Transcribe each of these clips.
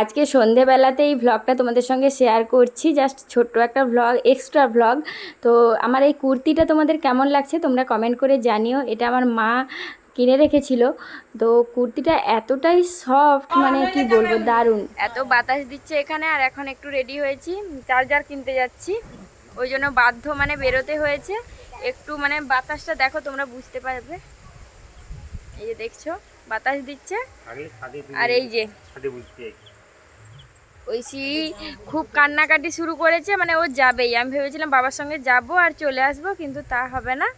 আজকে সন্ধেবেলাতে এই ভ্লগটা তোমাদের সঙ্গে শেয়ার করছি, জাস্ট ছোট্ট একটা ভ্লগ, এক্সট্রা ভ্লগ। তো আমার এই কুর্তিটা তোমাদের কেমন লাগছে তোমরা কমেন্ট করে জানিও। এটা আমার মা কিনে রেখেছিল। তো কুর্তিটা এতটাই সফট, মানে কি বলবো, দারুণ। এত বাতাস দিচ্ছে এখানে। আর এখন একটু রেডি হয়েছি, চার্জার কিনতে যাচ্ছি, ওই জন্য বাধ্য মানে বেরোতে হয়েছে। একটু মানে বাতাসটা দেখো, তোমরা বুঝতে পারবে। এই যে দেখছো বাতাস দিচ্ছে। আর এই যে ঐশী খুব কান্নাকাটি শুরু করেছে, মানে ও যাবেই। আমি ভেবেছিলাম বাবার সঙ্গে যাব আর চলে আসবো, কিন্তু তা হবে না।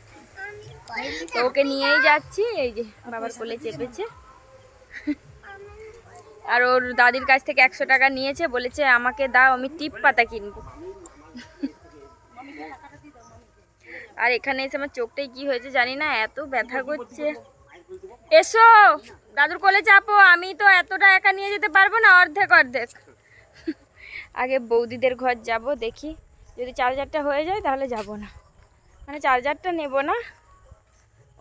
তো ওকে নিয়েই যাচ্ছি। এই যে বাবার কোলে চেপেছে। আর ওর দাদির কাছ থেকে 100 টাকা নিয়েছে, বলেছে আমাকে দাও, আমি টিপ পাতা কিনবো। আর এখানে এসে আমার চোখটাই কি হয়েছে জানি না, এত ব্যথা করছে। এসো দাদুর কোলে চাপো, আমি তো এতটা একা নিয়ে যেতে পারবো না, অর্ধেক অর্ধেক। আগে বৌদিদের ঘর যাব, দেখি যদি চার্জারটা হয়ে যায় তাহলে যাব না, মানে চার্জারটা নেব না,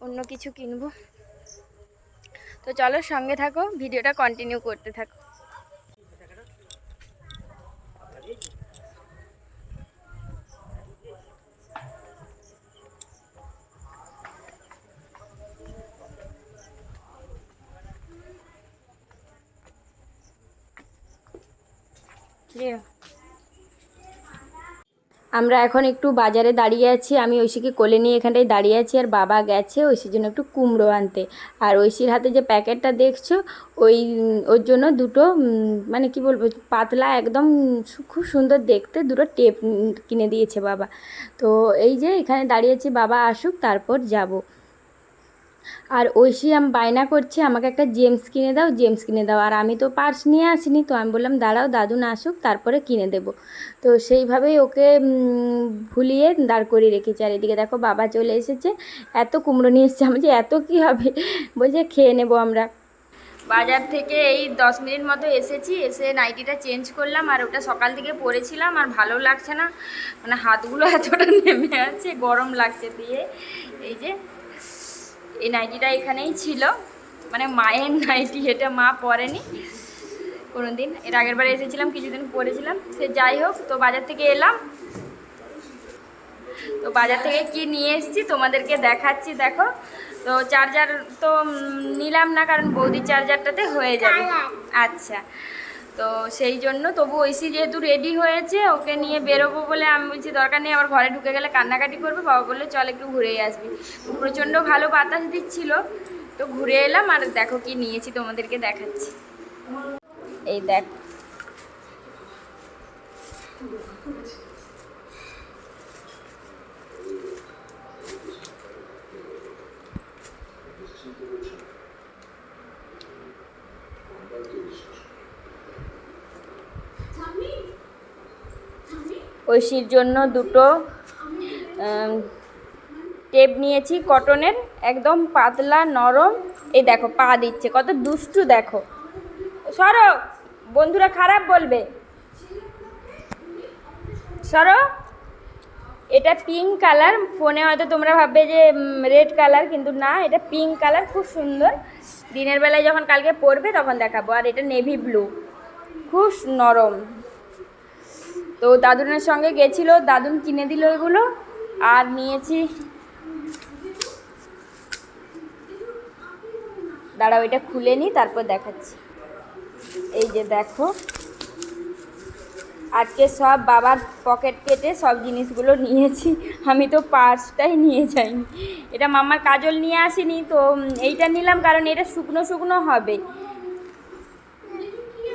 অন্য কিছু কিনবো। তো চলো সঙ্গে থাকো, ভিডিওটা কন্টিনিউ করতে থাকো। আমরা এখন একটু বাজারে দাঁড়িয়ে আছি, আমি ঐশীকে কোলে নিয়ে এখানটায় দাঁড়িয়ে আছি। আর বাবা গেছে ঐশীর জন্য একটু কুমড়ো আনতে। আর ঐশীর হাতে যে প্যাকেটটা দেখছো, ওর জন্য দুটো মানে কি বলবো, পাতলা একদম, খুব সুন্দর দেখতে দুটো টেপ কিনে দিয়েছে বাবা। তো এই যে এখানে দাঁড়িয়েছি, বাবা আসুক তারপর যাব। আর ঐশী বায়না করছে আমাকে একটা জেমস কিনে দাও, জেমস কিনে দাও। আর আমি তো পার্স নিয়ে আসিনি, তো আমি বললাম দাঁড়াও দাদু না আসুক তারপরে কিনে দেবো। তো সেইভাবেই ওকে ভুলিয়ে দাঁড় করিয়ে রেখেছি। আর এদিকে দেখো বাবা চলে এসেছে, এত কুমড়ো নিয়ে এসেছে। আমি যে এত কী হবে, বলছে খেয়ে নেবো আমরা। বাজার থেকে এই 10 মিনিট মতো এসেছি, এসে নাইটিটা চেঞ্জ করলাম। আর ওটা সকাল থেকে পরেছিলাম আর ভালো লাগছে না, মানে হাতগুলো এতটা নেমে আছে, গরম লাগছে দিয়ে। এই যে এই নাইটিটা এখানেই ছিল, মানে মায়ের নাইটি, এটা মা পরেনি কোনো দিন। এর আগের বার এসেছিলাম, কিছুদিন পরেছিলাম। সে যাই হোক, তো বাজার থেকে এলাম। তো বাজার থেকে কি নিয়ে এসেছি তোমাদেরকে দেখাচ্ছি, দেখো। তো চার্জার তো নিলাম না, কারণ বৌদির চার্জারটাতে হয়ে যাবে। আচ্ছা, তো সেই জন্য তবু ঐশী যেহেতু রেডি হয়েছে, ওকে নিয়ে বেরোবো বলে আমি বলছি দরকার নেই, আবার ঘরে ঢুকে গেলে কান্নাকাটি করবে। বাবা বললে চল একটু ঘুরেই আসবি। প্রচণ্ড ভালো বাতাস দিচ্ছিল, তো ঘুরে এলাম। আর দেখো কি নিয়েছি তোমাদেরকে দেখাচ্ছি। এই দেখ, ঐশীর জন্য দুটো টেপ নিয়েছি কটনের, একদম পাতলা নরম। এই দেখো পা দিচ্ছে, কত দুষ্টু দেখো। সরো, বন্ধুরা খারাপ বলবে, সরো। এটা পিঙ্ক কালার, ফোনে হয়তো তোমরা ভাববে যে রেড কালার, কিন্তু না, এটা পিঙ্ক কালার, খুব সুন্দর। দিনের বেলায় যখন কালকে পরবে তখন দেখাবো। আর এটা নেভি ব্লু, খুব নরম। তো দাদুনের সঙ্গে গেছিলো, দাদুন কিনে দিল এগুলো। আর নিয়েছি, দাঁড়াও এটা খুলে নিই তারপর দেখাচ্ছি। এই যে দেখো, আজকে সব বাবার পকেট কেটে সব জিনিসগুলো নিয়েছি, আমি তো পার্সটাই নিয়ে যাইনি। এটা মামার কাজল নিয়ে আসিনি, তো এইটা নিলাম, কারণ এটা শুকনো শুকনো হবে,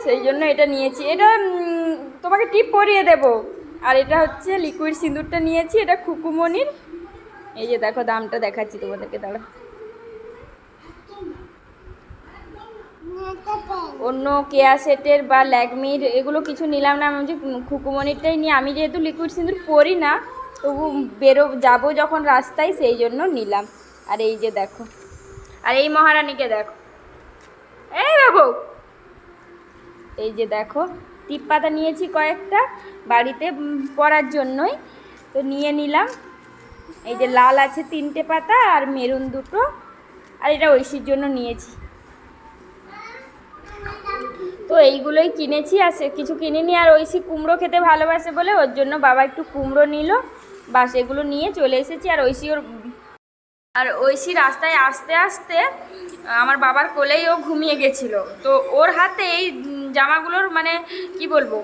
সেই জন্য এটা নিয়েছি। এটা তোমাকে টিপ পরিয়ে দেব। আর এটা হচ্ছে লিকুইড সিঁদুরটা নিয়েছি, এটা খুকুমনির। এই যে দেখো দামটা দেখাচ্ছি তোমাদেরকে, দাঁড়া। অন্য কেয়া সেটের বা ল্যাকমির এগুলো কিছু নিলাম না, আমি যে খুকুমনিরটাই নিয়ে, আমি যেহেতু লিকুইড সিঁদুর পরি না, তবু যাবো যখন রাস্তায়, সেই জন্য নিলাম। আর এই যে দেখো, আর এই মহারানীকে দেখো, এই বাবু, এই যে দেখো টিপ পাতা নিয়েছি কয়েকটা, বাড়িতে পরার জন্যই, তো নিয়ে নিলাম। এই যে লাল আছে 3টে পাতা, আর মেরুন 2টো। আর এটা ঐশীর জন্য নিয়েছি। তো এইগুলোই কিনেছি, আর সে কিছু কিনিনি। আর ঐশী কুমড়ো খেতে ভালোবাসে বলে ওর জন্য বাবা একটু কুমড়ো নিল, বাস এগুলো নিয়ে চলে এসেছি। আর ঐশী রাস্তায় আসতে আসতে আমার বাবার কোলেই ও ঘুমিয়ে গেছিলো। তো ওর হাতে এই জামাগুলোর মানে কি বলবো,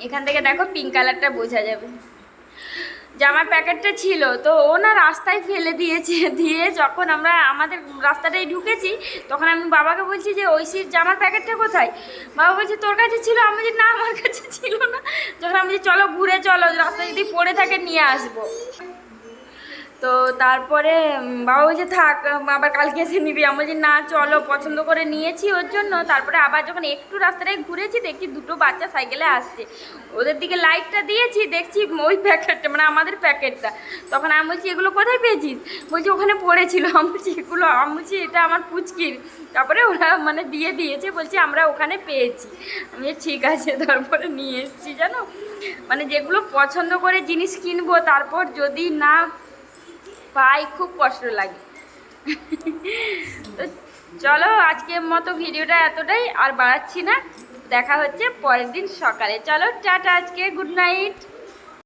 এখান থেকে দেখো পিঙ্ক কালারটা বোঝা যাবে, জামার প্যাকেটটা ছিল। তো ও না রাস্তায় ফেলে দিয়েছে, দিয়ে যখন আমরা আমাদের রাস্তাটাই ঢুকেছি তখন আমি বাবাকে বলছি যে ঐশীর জামার প্যাকেটটা কোথায়। বাবা বলছে তোর কাছে ছিল। আমি বলছি না আমার কাছে ছিল না। যখন আমি বলছি চলো ঘুরে চলো, রাস্তায় যদি পড়ে থাকে নিয়ে আসবো। তো তারপরে বাবা বলছে থাক আবার কালকে এসে নিবি। আমি বলছি না চলো, পছন্দ করে নিয়েছি ওর জন্য। তারপরে আবার যখন একটু রাস্তাটায় ঘুরেছি দেখছি দুটো বাচ্চা সাইকেলে আসছে, ওদের দিকে লাইটটা দিয়েছি, দেখছি ওই প্যাকেটটা মানে আমাদের প্যাকেটটা। তখন আমি বলছি এগুলো কোথায় পেয়েছিস? বলছি ওখানে পড়েছিল। আমি বলছি এগুলো, আমি বলছি এটা আমার পুচকির। তারপরে ওরা মানে দিয়ে দিয়েছে, বলছি আমরা ওখানে পেয়েছি। আমি ঠিক আছে, তারপরে নিয়ে এসেছি। জানো মানে যেগুলো পছন্দ করে জিনিস কিনবো তারপর যদি না পাই খুব কষ্ট লাগে। তো চলো আজকের মতো ভিডিওটা এতটাই, আর বাড়াচ্ছি না। দেখা হচ্ছে পরের দিন সকালে। চলো টাটা, আজকে গুড নাইট।